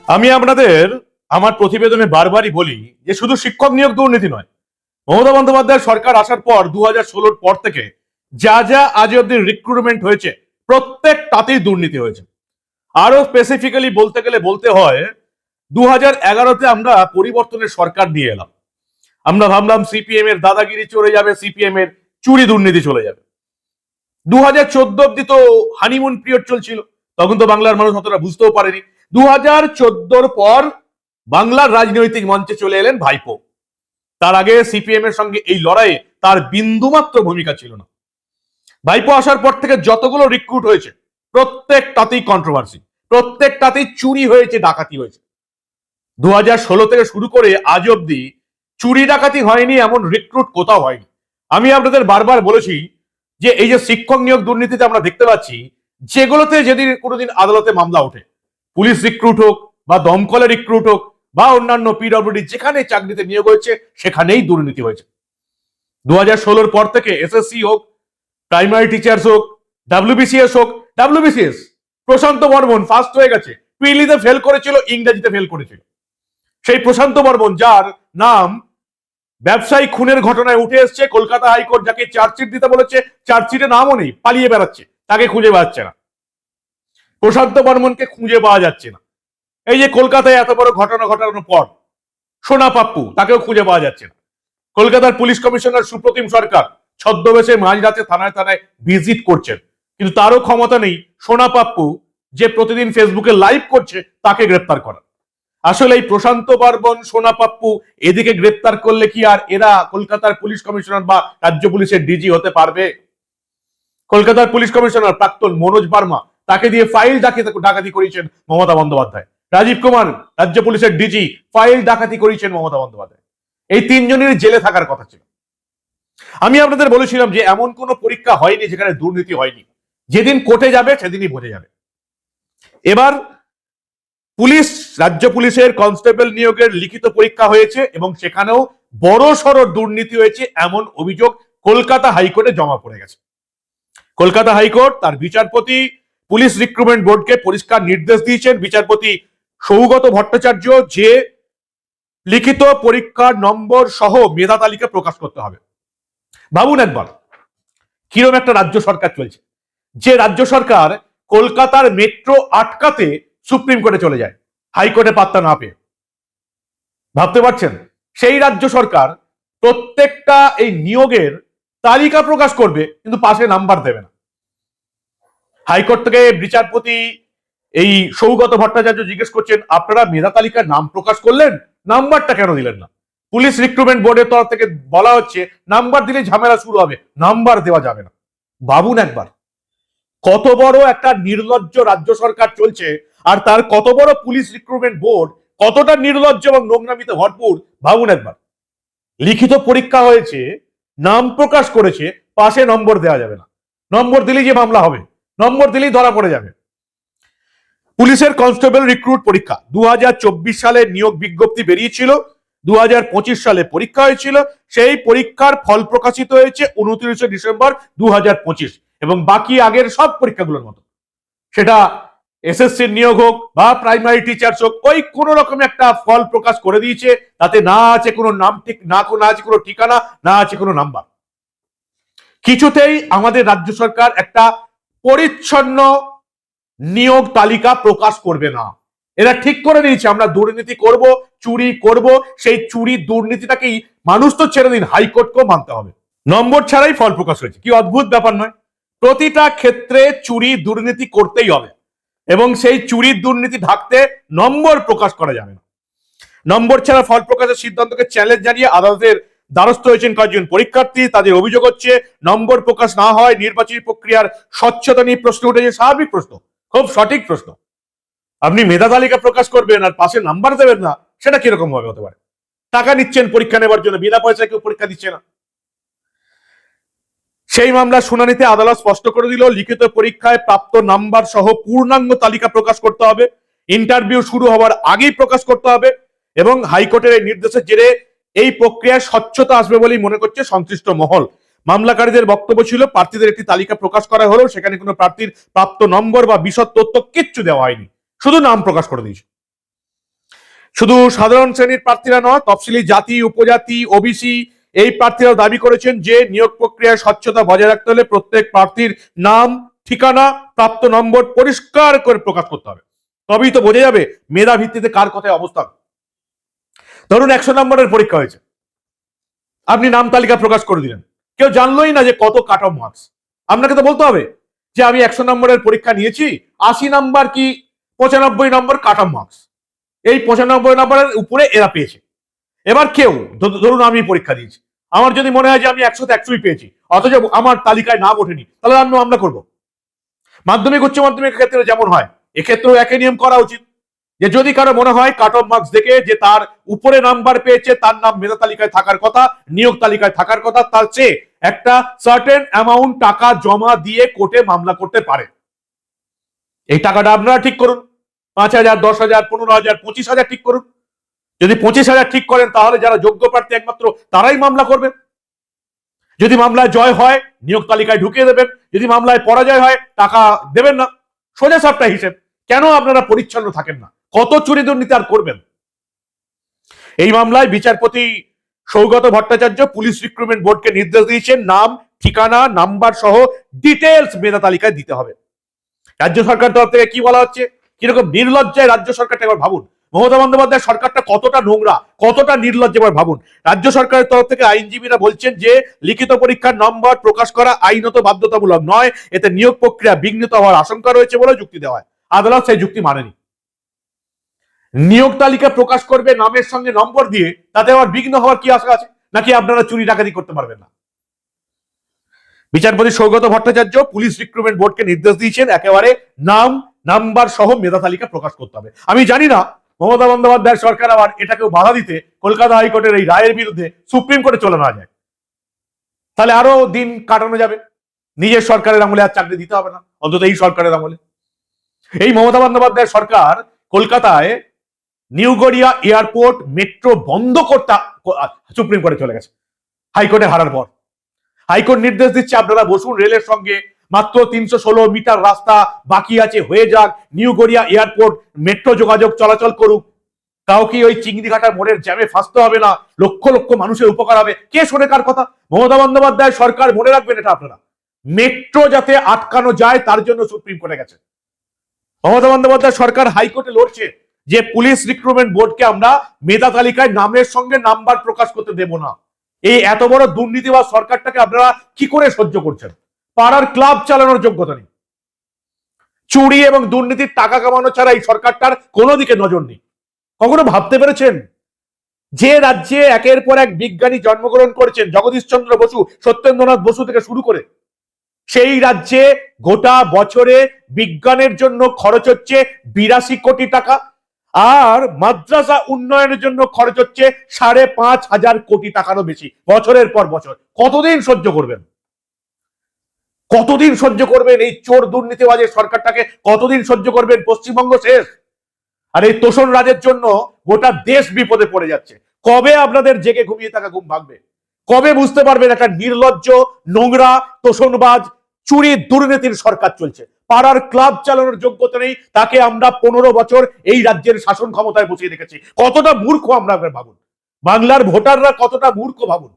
আমি আপনাদের আমার প্রতিবেদনে বারবারই বলি যে শুধু শিক্ষক নিয়োগ দুর্নীতি নয়, মমতা বন্দ্যোপাধ্যায় সরকার আসার পর 2016-র পর থেকে যা যা আজ অব্দি রিক্রুটমেন্ট হয়েছে প্রত্যেকটাতেই দুর্নীতি হয়েছে। আরো স্পেসিফিক্যালি বলতে গেলে বলতে হয় 2011-তে আমরা পরিবর্তনের সরকার নিয়ে এলাম। আমরা ভাবলাম সিপিএম এর দাদাগিরি চলে যাবে, সিপিএম এর চুরি দুর্নীতি চলে যাবে। 2014 অব্দি তো হানিমুন পিরিয়ড চলছিল, তখন তো বাংলার মানুষ অতটা বুঝতেও পারেনি। 2014-র পর বাংলার রাজনৈতিক মঞ্চে চলে এলেন ভাইপো। তার আগে সিপিএম এর সঙ্গে এই লড়াইয়ে তার বিন্দুমাত্র ভূমিকা ছিল না। ভাইপো আসার পর থেকে যতগুলো রিক্রুট হয়েছে প্রত্যেকটাতেই কন্ট্রোভার্সি, প্রত্যেকটাতেই চুরি হয়েছে, ডাকাতি হয়েছে। 2016 থেকে শুরু করে আজ অব্দি চুরি ডাকাতি হয়নি এমন রিক্রুট কোথাও হয়নি। আমি আপনাদের বারবার বলেছি যে এই যে শিক্ষক নিয়োগ দুর্নীতিতে আমরা দেখতে পাচ্ছি, যেগুলোতে যেদিন কোনোদিন আদালতে মামলা ওঠে, পুলিশ রিক্রুট হোক বা দমকলে রিক্রুট হোক বা অন্যান্য পিডব্লিউডি যেখানে চাকরিতে নিয়োগ হয়েছে সেখানেই দুর্নীতি হয়েছে। 2016-র পর থেকে এসএসসি হোক, প্রাইমারি টিচার্স হোক, ডাব্লিউবিসিএস হোক, ডাব্লিউবিসিএস প্রশান্ত বর্মন ফার্স্ট হয়ে গেছে, প্রিলিতে ফেল করেছিল, ইংরেজিতে ফেল করেছিল। সেই প্রশান্ত বর্মন যার নাম ব্যবসায়ী খুনের ঘটনায় উঠে এসছে, কলকাতা হাইকোর্ট যাকে চার্জশিট দিতে বলেছে, চার্জশিটে নামও নেই, পালিয়ে বেড়াচ্ছে, তাকে খুঁজে পাচ্ছে না। প্রশান্ত বর্মনকে খুঁজে পাওয়া যাচ্ছে না। এই যে কলকাতায় এত বড় ঘটনা ঘটানোর পর সোনা পাপ্পু, তাকেও খুঁজে পাওয়া যাচ্ছে না। কলকাতার পুলিশ কমিশনার সুপ্রতিম সরকার ছদ্মবেশে মাঝরাতে থানায় থানায় ভিজিট করছেন, কিন্তু তারও ক্ষমতা নেই সোনা পাপ্পু যে প্রতিদিন ফেসবুকে লাইভ করছে তাকে গ্রেপ্তার করা। আসলে এই প্রশান্ত বর্মন, সোনা পাপ্পু এদিকে গ্রেপ্তার করলে কি আর এরা কলকাতার পুলিশ কমিশনার বা রাজ্য পুলিশের ডিজি হতে পারবে? কলকাতার পুলিশ কমিশনার প্রাক্তন মনোজ বার্মা, তাকে দিয়ে ফাইল ডাকাতি করিয়েছেন মমতা বন্দ্যোপাধ্যায়। রাজীব কুমার রাজ্য পুলিশের ডিজি, ফাইল ডাকাতি করিয়েছেন মমতা বন্দ্যোপাধ্যায়। এই তিনজনের জেলে থাকার কথা ছিল। আমি আপনাদের বলেছিলাম যে এমন কোন পরীক্ষা হয়নি যেখানে দুর্নীতি হয়নি। যেদিন কোর্টে যাবে সেদিনই বোঝা যাবে। এবার পুলিশ, রাজ্য পুলিশের কনস্টেবল নিয়োগের লিখিত পরীক্ষা হয়েছে এবং সেখানেও বড় সড় দুর্নীতি হয়েছে এমন অভিযোগ কলকাতা হাইকোর্টে জমা পড়ে গেছে। কলকাতা হাইকোর্ট তার বিচারপতি পুলিশ রিক্রুটমেন্ট বোর্ডকে পরিষ্কার নির্দেশ দিয়েছেন, বিচারপতি সৌগত ভট্টাচার্য, যে লিখিত পরীক্ষার নম্বর সহ মেধা তালিকা প্রকাশ করতে হবে। ভাবুন একবার কিরকম একটা রাজ্য সরকার চলছে, যে রাজ্য সরকার কলকাতার মেট্রো আটকাতে সুপ্রিম কোর্টে চলে যায় হাইকোর্টে পাত্তা না পেয়ে। ভাবতে পারছেন? সেই রাজ্য সরকার প্রত্যেকটা এই নিয়োগের তালিকা প্রকাশ করবে কিন্তু পাশে নাম্বার দেবে না। হাইকোর্ট থেকে বিচারপতি এই সৌগত ভট্টাচার্য জিজ্ঞেস করছেন, আপনারা মেধা তালিকার নাম প্রকাশ করলেন, নাম্বারটা কেন দিলেন না? পুলিশ রিক্রুটমেন্ট বোর্ডের তরফ থেকে বলা হচ্ছে নাম্বার দিলে ঝামেলা শুরু হবে, নাম্বার দেওয়া যাবে না। ভাবুন একবার কত বড় একটা নির্লজ্জ রাজ্য সরকার চলছে, আর তার কত বড় পুলিশ রিক্রুটমেন্ট বোর্ড কতটা নির্লজ্জ এবং নোংরামিতে ভরপুর। ভাবুন একবার, লিখিত পরীক্ষা হয়েছে, নাম প্রকাশ করেছে, পাশে নম্বর দেওয়া যাবে না। নম্বর দিলেই যে মামলা হবে, নম্বর দিলেই ধরা পড়ে যাবে। পুলিশের কনস্টেবল রিক্রুট পরীক্ষা 2024 সালে নিয়োগ বিজ্ঞপ্তি বেরিয়েছিল, 2025 সালে পরীক্ষা হয়েছিল। সেই পরীক্ষার ফল প্রকাশিত হয়েছে 29 ডিসেম্বর 2025, এবং বাকি আগের সব পরীক্ষাগুলোর মতো, সেটা এসএসসির নিয়োগ হোক বা প্রাইমারি টিচার্স হোক, ওই কোন রকম একটা ফল প্রকাশ করে দিয়েছে, তাতে না আছে কোনো নাম, ঠিক না আছে কোনো ঠিকানা, না আছে কোনো নাম্বার। কিছুতেই আমাদের রাজ্য সরকার একটা পরিচ্ছন্ন নিয়োগ তালিকা প্রকাশ করবে না। এরা ঠিক করে নিয়েছে আমরা দুর্নীতি করব, চুরি করব, সেই চুরি দুর্নীতিটাকেই মানুষ তো ছেড়ে দিন, হাইকোর্টকেও মানতে হবে। নম্বর ছাড়াই ফল প্রকাশ হয়েছে, কি অদ্ভুত ব্যাপার নয়? প্রতিটা ক্ষেত্রে চুরি দুর্নীতি করতেই হবে এবং সেই চুরির দুর্নীতি ঢাকতে নম্বর প্রকাশ করা যাবে না। নম্বর ছাড়া ফল প্রকাশের সিদ্ধান্তকে চ্যালেঞ্জ জানিয়ে আদালতের দ্বারস্থ হয়েছেন কয়েকজন পরীক্ষার্থী। তাদের অভিযোগ হচ্ছে নম্বর প্রকাশ না হয় নির্বাচনী প্রক্রিয়ার স্বচ্ছতা নিয়ে প্রশ্ন উঠেছে। স্বাভাবিক প্রশ্ন, খুব সঠিক প্রশ্ন। আপনি মেধা তালিকা প্রকাশ করবেন আর পাশে নাম্বার দেবেন না, সেটা কিরকম ভাবে হতে পারে? টাকা নিচ্ছেন পরীক্ষা নেবার জন্য, বিনা পয়সায় কেউ পরীক্ষা দিচ্ছে না। সেই মামলার শুনানিতে আদালত স্পষ্ট করে দিল, লিখিত পরীক্ষায় প্রাপ্ত নাম্বার সহ পূর্ণাঙ্গ তালিকা প্রকাশ করতে হবে, ইন্টারভিউ শুরু হওয়ার আগেই প্রকাশ করতে হবে, এবং হাইকোর্টের এই নির্দেশের জেরে এই প্রক্রিয়ায় স্বচ্ছতা আসবে বলেই মনে করছে সংশ্লিষ্ট মহল। মামলাকারীদের বক্তব্য ছিল, প্রার্থীদের একটি তালিকা প্রকাশ করা হলেও সেখানে কোনো প্রার্থীর প্রাপ্ত নম্বর বা বিশদ তথ্য কিচ্ছু দেওয়া হয়নি, শুধু নাম প্রকাশ করে দিয়েছে। শুধু সাধারণ শ্রেণীর প্রার্থীরা নয়, তফসিলি জাতি, উপজাতি, ওবিসি এই প্রার্থীরাও দাবি করেছেন যে নিয়োগ প্রক্রিয়ায় স্বচ্ছতা বজায় রাখতে হলে প্রত্যেক প্রার্থীর নাম, ঠিকানা, প্রাপ্ত নম্বর পরিষ্কার করে প্রকাশ করতে হবে। তবেই তো বোঝা যাবে মেধা ভিত্তিতে কার কোথায় অবস্থান। ধরুন 100 নম্বরের পরীক্ষা হয়েছে, আপনি নাম তালিকা প্রকাশ করে দিলেন, কেউ জানলোই না যে কত কাট অফ মার্কস। আপনাকে তো বলতে হবে যে আমি 100 নম্বরের পরীক্ষা নিয়েছি, 80 নম্বর কি 95 নম্বর কাট অফ মার্কস, এই 95 নম্বরের উপরে এরা পেয়েছে। এবার কেউ ধরুন আমি পরীক্ষা দিয়েছি, আমার যদি মনে হয় যে আমি 100তে 100ই পেয়েছি, অথচ আমার তালিকায় নাম ওঠেনি, তাহলে আমি মামলা করবো। মাধ্যমিক উচ্চ মাধ্যমিকের ক্ষেত্রে যেমন হয়, এক্ষেত্রেও একই নিয়ম করা উচিত যে যদি কারো মনে হয় কাট অফ মার্কস দেখে যে তার উপরে নাম্বার পেয়েছে, তার নাম মেধা তালিকায় থাকার কথা, নিয়োগ তালিকায় থাকার কথা, তার চেয়ে একটা সার্টেন অ্যামাউন্ট টাকা জমা দিয়ে কোর্টে মামলা করতে পারে। এই টাকাটা আপনারা ঠিক করুন, 5,000, 10,000, 15,000, 25,000 ঠিক করুন। যদি 25,000 ঠিক করেন তাহলে যারা যোগ্য প্রার্থী একমাত্র তারাই মামলা করবেন। যদি মামলায় জয় হয় নিয়োগ তালিকায় ঢুকিয়ে দেবেন, যদি মামলায় পরাজয় হয় টাকা দেবেন না। সোজা সাপটা হিসেব। কেন আপনারা পরিচ্ছন্ন থাকেন না? কত চুরি দুর্নীতি আর করবেন? এই মামলায় বিচারপতি সৌগত ভট্টাচার্য পুলিশ রিক্রুটমেন্ট বোর্ডকে নির্দেশ দিয়েছেন নাম, ঠিকানা, নাম্বার সহ ডিটেলস মেধা তালিকায় দিতে হবে। রাজ্য সরকার তরফ থেকে কি বলা হচ্ছে? কিরকম নির্লজ্জায় রাজ্য সরকারটা, একবার ভাবুন। মমতা বন্দ্যোপাধ্যায় সরকারটা কতটা নোংরা, কতটা নির্লজ্জ, এবার ভাবুন। রাজ্য সরকারের তরফ থেকে আইনজীবীরা বলছেন যে লিখিত পরীক্ষার নম্বর প্রকাশ করা আইনত বাধ্যতামূলক নয়, এতে নিয়োগ প্রক্রিয়া বিঘ্নিত হওয়ার আশঙ্কা রয়েছে বলে যুক্তি দেওয়া হয়। আদালত সেই যুক্তি মানেনি। নিয়োগ তালিকা প্রকাশ করবে নামের সঙ্গে নম্বর দিয়ে, তাতে আবার বিঘ্ন হওয়ার কি আশা আছে? নাকি আপনারা চুরি ডাকাতি করতে পারবেন না? বিচারপতি সৌগত ভট্টাচার্য পুলিশ রিক্রুটমেন্ট বোর্ডকে নির্দেশ দিয়েছেন একেবারে নাম, নাম্বার সহ মেধা তালিকা প্রকাশ করতে হবে। আমি জানি না মমতা বন্দ্যোপাধ্যায় সরকার আবার এটাকেও বাধা দিতে কলকাতা হাইকোর্টের এই রায়ের বিরুদ্ধে সুপ্রিম কোর্টে চলে না যায়, তাহলে আরো দিন কাটানো যাবে। নিজের সরকারের আমলে আর চাকরি দিতে হবে না, অন্তত এই সরকারের আমলে। এই মমতা বন্দ্যোপাধ্যায় সরকার কলকাতায় নিউ গড়িয়া এয়ারপোর্ট মেট্রো বন্ধ করতে সুপ্রিম কোর্টে চলে গেছে হাইকোর্টে হারার পর। হাইকোর্ট নির্দেশ দিচ্ছে আপনারা বসুন রেলের সঙ্গে, মাত্র 316 মিটার রাস্তা বাকি আছে, হয়ে যাক, নিউ গড়িয়া এয়ারপোর্ট মেট্রো যোগাযোগ চলাচল করুক, কাউকে ওই চিংড়িঘাটার মোড়ের জ্যামে ফাঁসতে হবে না, লক্ষ লক্ষ মানুষের উপকার হবে। কে শোনে কার কথা? মমতা বন্দ্যোপাধ্যায় সরকার, মনে রাখবেন এটা আপনারা। মেট্রো যাতে আটকানো যায় তার জন্য সুপ্রিম কোর্টে গেছে মমতা বন্দ্যোপাধ্যায় সরকার। হাইকোর্টে লড়ছে যে পুলিশ রিক্রুটমেন্ট বোর্ডকে আমরা মেধা তালিকায় নামের সঙ্গে নাম্বার প্রকাশ করতে দেব না। এই এত বড় দুর্নীতিবাজ সরকারটাকে আপনারা কি করে সহ্য করছেন? পাড়ার ক্লাব চালানোর যোগ্যতা নেই, চুরি এবং দুর্নীতির টাকা কামানো ছাড়া এই সরকারটার কোনো দিকে নজর নেই। কখনো ভাবতে পেরেছেন যে রাজ্যে একের পর এক বিজ্ঞানী জন্মগ্রহণ করেছেন, জগদীশ চন্দ্র বসু, সত্যেন্দ্রনাথ বসু থেকে শুরু করে, সেই রাজ্যে গোটা বছরে বিজ্ঞানের জন্য খরচ হচ্ছে 82 কোটি টাকা, আর মাদ্রাসা উন্নয়নের জন্য খরচ হচ্ছে 5,500 কোটি টাকারও বেশি বছরের পর বছর। কতদিন সহ্য করবেন? কতদিন সহ্য করবেন এই চোর দুর্নীতিবাজের সরকারটাকে? কতদিন সহ্য করবেন? পশ্চিমবঙ্গ শেষ, আর এই তোষণ রাজের জন্য গোটা দেশ বিপদে পড়ে যাচ্ছে। কবে আপনাদের জেগে ঘুমিয়ে থাকা ঘুম ভাঙবে? কবে বুঝতে পারবেন একটা নির্লজ্জ, নোংরা, তোষণবাজ, চুরি দুর্নীতির সরকার চলছে? পাড়ার ক্লাব চালানোর যোগ্যতা নেই, তাকে আমরা 15 বছর এই রাজ্যের শাসন ক্ষমতায় বসিয়ে রেখেছি। কতটা মূর্খ আমরা, ভাবুন। বাংলার ভোটাররা কতটা মূর্খ ভাবুন।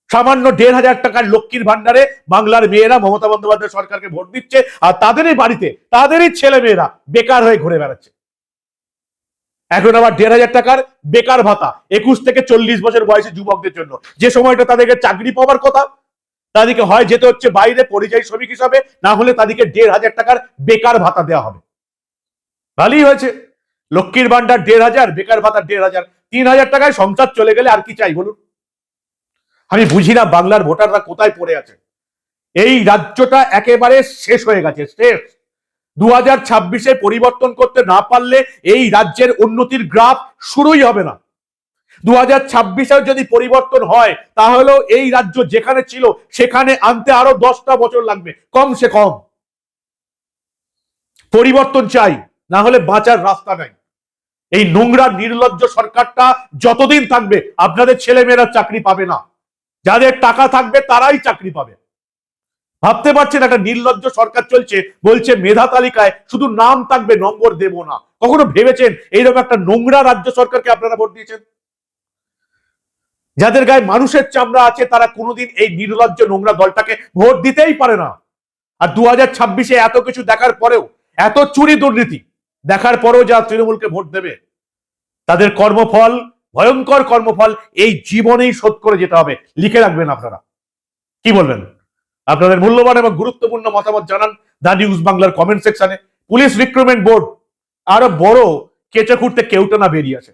সামান্য 1,500 টাকার লক্ষ্মীর ভান্ডারে বাংলার মেয়েরা মমতা বন্দ্যোপাধ্যায় সরকারকে ভোট দিচ্ছে, আর তাদেরই বাড়িতে তাদেরই ছেলে মেয়েরা বেকার হয়ে ঘুরে বেড়াচ্ছে। এখন আবার 1,500 টাকার বেকার ভাতা 21 থেকে 40 বছর বয়সী যুবকদের জন্য, যে সময়টা তাদেরকে চাকরি পাওয়ার কথা, তাদেরকে হয় যেতে হচ্ছে বাইরে পরিযায়ী শ্রমিক হিসাবে, না হলে তাদেরকে 1,500 টাকার বেকার ভাতা দেওয়া হবে। ভালোই হয়েছে, লক্ষ্মীর ভান্ডার 1,500, বেকার ভাতা 1,500, 3,000 টাকায় সংসার চলে গেলে আর কি চাই বলুন? আমি বুঝি না বাংলার ভোটাররা কোথায় পড়ে আছে। এই রাজ্যটা একেবারে শেষ হয়ে গেছে, শেষ। 2026-এ পরিবর্তন করতে না পারলে এই রাজ্যের উন্নতির গ্রাফ শুরুই হবে না। 2026-এ যদি পরিবর্তন হয় তাহলে এই রাজ্য যেখানে ছিল সেখানে আনতে আরো 10টা বছর লাগবে কমসে কম। পরিবর্তন চাই, না হলে বাঁচার রাস্তা নাই। এই নোংরা নির্লজ্জ সরকারটা যতদিন থাকবে আপনাদের ছেলেমেয়েরা চাকরি পাবে না, যাদের টাকা থাকবে তারাই চাকরি পাবে। ভাবতে পারছেন একটা নির্লজ্জ সরকার চলছে, বলছে মেধা তালিকায় শুধু নাম থাকবে, নম্বর দেব না। কখনো ভেবেছেন এইরকম একটা নোংরা রাজ্য সরকারকে আপনারা ভোট দিয়েছেন? যাদের গায়ে মানুষের চামড়া আছে তারা কোনোদিন এই নির্লজ্জ নোংরা দলটাকে ভোট দিতেই পারে না। আর 2026-এ এত কিছু দেখার পরেও, এত চুরি দুর্নীতি দেখার পরেও যা তৃণমূলকে ভোট দেবে, তাদের কর্মফল, ভয়ঙ্কর কর্মফল এই জীবনেই শোধ করে যেতে হবে। লিখে রাখবেন আপনারা। কি বলবেন? আপনাদের মূল্যবান এবং গুরুত্বপূর্ণ মতামত জানান দা নিউজ বাংলার কমেন্ট সেকশনে। পুলিশ রিক্রুটমেন্ট বোর্ড আরো বড় কেঁচো খুঁড়তে কেউটা না বেরিয়ে আসে।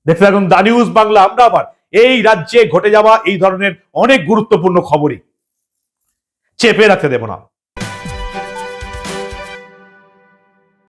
দেখতে থাকুন দা নিউজ বাংলা। আমরা আবার এই রাজ্যে ঘটে যাওয়া এই ধরনের অনেক গুরুত্বপূর্ণ খবরই চেপে রাখতে দেব না।